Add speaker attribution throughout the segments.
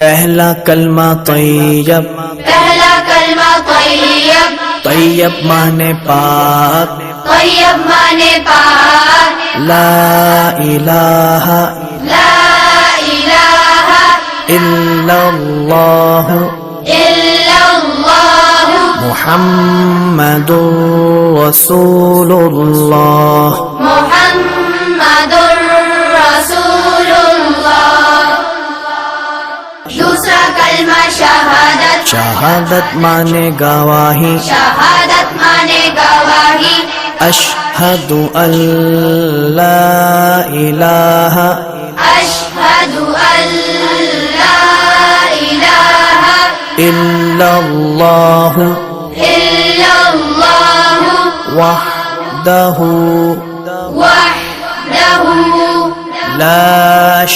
Speaker 1: पहला कलमा तैयब,
Speaker 2: पहला कलमा तैयब,
Speaker 1: तैयब माने पाक,
Speaker 2: तैयब माने पाक,
Speaker 1: ला इलाहा
Speaker 2: ला इलाहा
Speaker 1: इल्लल्लाह
Speaker 2: इल्लल्लाह
Speaker 1: मुहम्मदुर रसूलुल्लाह।
Speaker 2: मुहम्मदुर रसूलुल्लाह। दूसरा कलमा शहादत,
Speaker 1: शहादत माने गवाही,
Speaker 2: शहादत माने गवाही,
Speaker 1: अशहदु अल्ला इलाहा
Speaker 2: अशहदु अल्ला इलाहा
Speaker 1: इल्लल्लाह
Speaker 2: इल्लल्लाह
Speaker 1: वहदहु
Speaker 2: वहदहु
Speaker 1: ला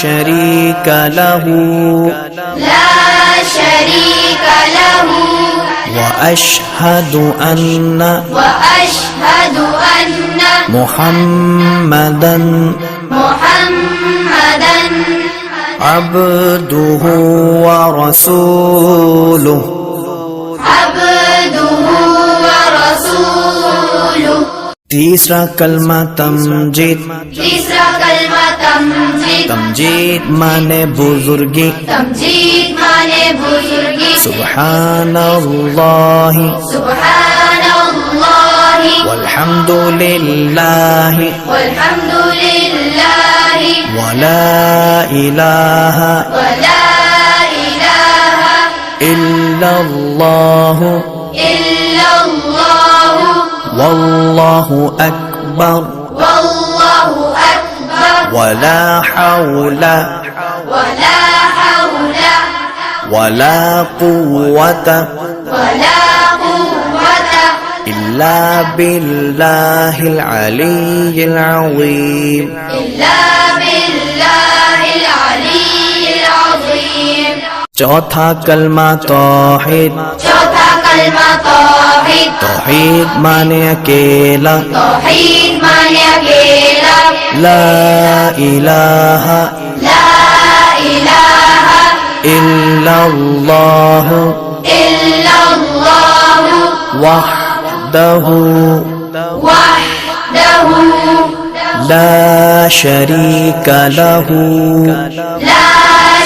Speaker 1: शरीक लहु
Speaker 2: ला शरीक लहु
Speaker 1: व अशहदु अन्ना
Speaker 2: वअशहदु अन्न
Speaker 1: मुहम्मदन
Speaker 2: मुहम्मदन
Speaker 1: अब्दुहु व रसूलुहु।
Speaker 2: अब्दुहु व रसूलुहु।
Speaker 1: तीसरा कलमा तमजीद,
Speaker 2: तीसरा कलमा तमजीद,
Speaker 1: तमजीद माने बुजुर्गी,
Speaker 2: तमजीद माने बुजुर्गी,
Speaker 1: सुब्हानल्लाहि
Speaker 2: सुब्हानल्लाहि
Speaker 1: वल्हम्दुलिल्लाहि
Speaker 2: वल्हम्दुलिल्लाहि
Speaker 1: वला इलाहा
Speaker 2: वला इलाहा
Speaker 1: इल्लल्लाह
Speaker 2: इल्लल्लाह
Speaker 1: वल्लाहु अकबर
Speaker 2: वल्लाहु अकबर
Speaker 1: वला हौला
Speaker 2: वला हौला
Speaker 1: वला कुव्वता
Speaker 2: वला कुव्वता
Speaker 1: इल्ला बिल्लाहिल अलिय्यिल अज़ीम।
Speaker 2: इल्ला बिल्लाहिल अलिय्यिल अज़ीम।
Speaker 1: चौथा कलमा तौहीद,
Speaker 2: चौथा कलमा तौहीद,
Speaker 1: तौहीद माने अकेला,
Speaker 2: तौहीद माने अकेला,
Speaker 1: ला इलाहा
Speaker 2: ला इलाहा
Speaker 1: इल्लल्लाह
Speaker 2: इल्लल्लाह
Speaker 1: वहदहु
Speaker 2: वहदहु
Speaker 1: ला शरीक लहु
Speaker 2: ला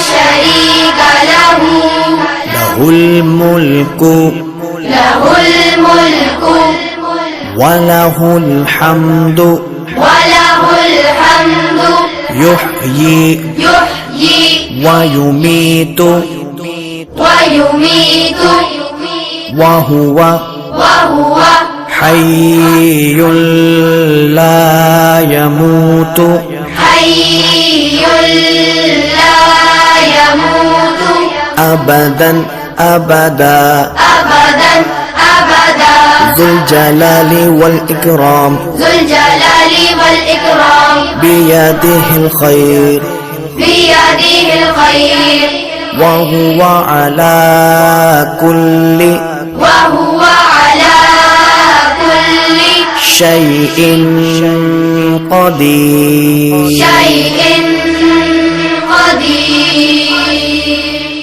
Speaker 2: शरीक लहु
Speaker 1: लहुल मुल्कु
Speaker 2: लहुल मुल्कु
Speaker 1: वलहुल हम्दु
Speaker 2: वलहुल हम्दु
Speaker 1: युह्यी
Speaker 2: युह्यी
Speaker 1: व युमीतु
Speaker 2: व युमीतु
Speaker 1: वहुवा
Speaker 2: वहुव
Speaker 1: हय्युल ला यमूतु
Speaker 2: हय्युल ला यमूतु
Speaker 1: अबदन अबदा
Speaker 2: अबदन अबदा
Speaker 1: ज़ुल जलाली वल इकराम
Speaker 2: ज़ुल जलाली वल इकराम
Speaker 1: बियदिहिल खैर
Speaker 2: बियदिहिल खैर
Speaker 1: वहुवा अला कुल्ली
Speaker 2: वहुव अला कुल्ली
Speaker 1: शैइन क़दीर।
Speaker 2: शैइन क़दीर।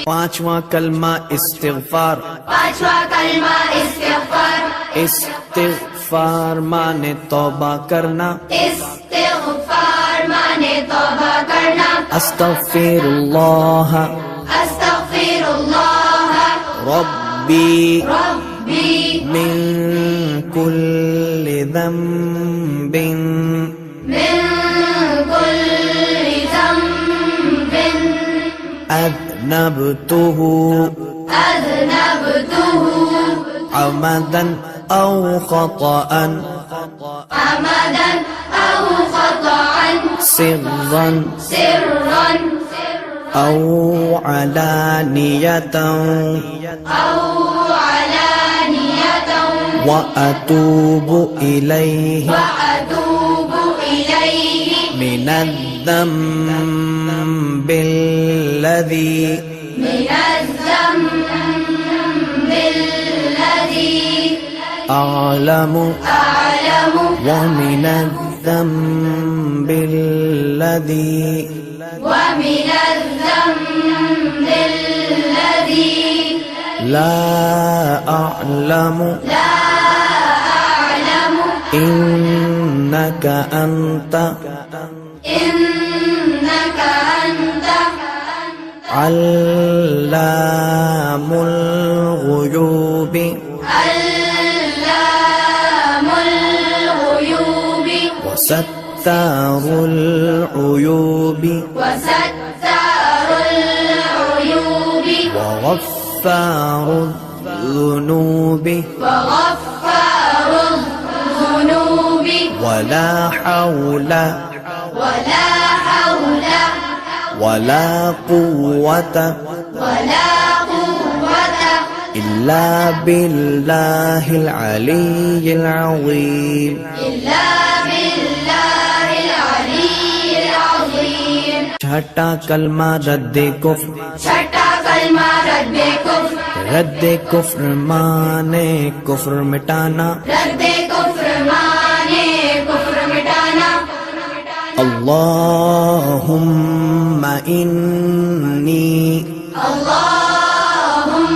Speaker 1: पांचवा कलमा इस्तिग़फ़ार,
Speaker 2: पांचवा कलमा इस्तिग़फ़ार,
Speaker 1: इस्तिग़फ़ार माने तौबा करना,
Speaker 2: इस्तिग़फ़ार माने तौबा करना,
Speaker 1: अस्तग़फ़िरुल्लाह
Speaker 2: अस्तग़फिरुल्लाह
Speaker 1: रब्बी
Speaker 2: रब्बी
Speaker 1: मिन कुल्लि ज़ंबिन
Speaker 2: मिन कुल्लि ज़ंबिन
Speaker 1: अज़नबतुहु
Speaker 2: अज़नबतुहु
Speaker 1: अमदन औ ख़तअन
Speaker 2: अमदन औ ख़तअन
Speaker 1: सिर्रन
Speaker 2: सिर्रन
Speaker 1: औ अलानियतन
Speaker 2: औ अलानियतन
Speaker 1: व अतूबु इलैहि
Speaker 2: व अतूबु इलैहि
Speaker 1: मिनज़्ज़म्बिल्लज़ी
Speaker 2: मिनज़्ज़म्बिल्लज़ी
Speaker 1: अअलमु
Speaker 2: अअलमु
Speaker 1: व मिनज़्ज़म्बिल्लज़ी
Speaker 2: ومن الذنب
Speaker 1: لا أعلم
Speaker 2: لا أعلم
Speaker 1: إنك أنت
Speaker 2: إنك أنت
Speaker 1: علام الغيوب
Speaker 2: علام الغيوب
Speaker 1: وستار العيوب
Speaker 2: وستار العيوب
Speaker 1: وغفار الذنوب
Speaker 2: وغفار الذنوب
Speaker 1: ولا حول
Speaker 2: ولا حول
Speaker 1: ولا قوة
Speaker 2: ولا قوة
Speaker 1: إلا بالله العلي العظيم.
Speaker 2: إلا بالله العلي العظيم.
Speaker 1: چھٹا کلمہ رد کفر
Speaker 2: چھٹا کلمہ رد کفر
Speaker 1: رد کفر مانے کفر مٹانا
Speaker 2: رد کفر مانے کفر مٹانا
Speaker 1: اللہم انی
Speaker 2: اللہم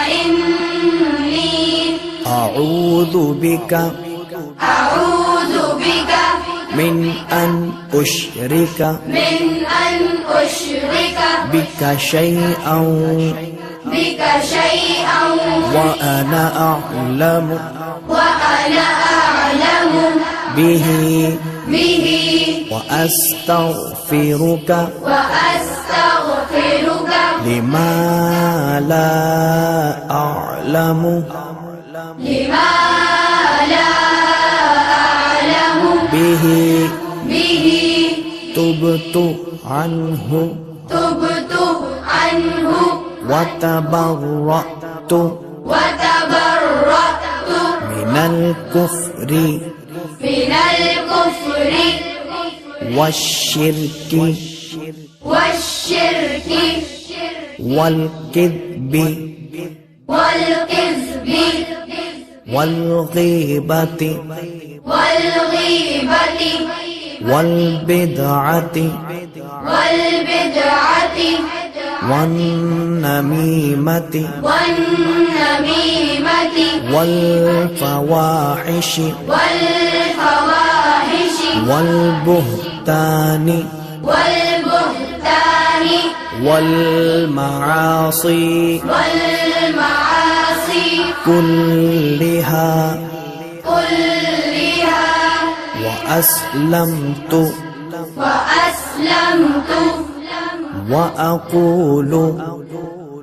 Speaker 2: انی
Speaker 1: اعوذ بک
Speaker 2: اعوذ بک
Speaker 1: من ان اشرک
Speaker 2: من ان اشرک
Speaker 1: بک شیئا
Speaker 2: بک شیئا
Speaker 1: وانا اعلم
Speaker 2: وانا اعلم
Speaker 1: به
Speaker 2: به
Speaker 1: واستغفرک
Speaker 2: واستغفرک
Speaker 1: لما لا اعلم
Speaker 2: لما لا أعلم
Speaker 1: به
Speaker 2: به
Speaker 1: تبت عنه
Speaker 2: تبت عنه
Speaker 1: وتبرأت
Speaker 2: وتبرأت
Speaker 1: من الكفر
Speaker 2: من الكفر
Speaker 1: والشرك
Speaker 2: والشرك
Speaker 1: والكذب
Speaker 2: والكذب
Speaker 1: والغيبة
Speaker 2: والغيبة
Speaker 1: والبدعة
Speaker 2: والبدعة
Speaker 1: والنميمة
Speaker 2: والنميمة
Speaker 1: والفواحش
Speaker 2: والفواحش
Speaker 1: والبهتان
Speaker 2: والبهتان
Speaker 1: والمعاصي
Speaker 2: والمعاصي
Speaker 1: كلها
Speaker 2: كلها
Speaker 1: وأسلمت
Speaker 2: وأسلمت
Speaker 1: وأقول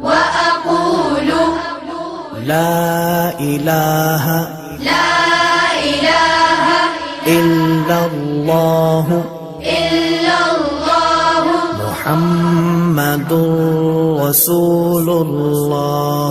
Speaker 2: وأقول
Speaker 1: لا إله
Speaker 2: لا إله
Speaker 1: إلا الله
Speaker 2: إلا الله
Speaker 1: محمد رسول الله.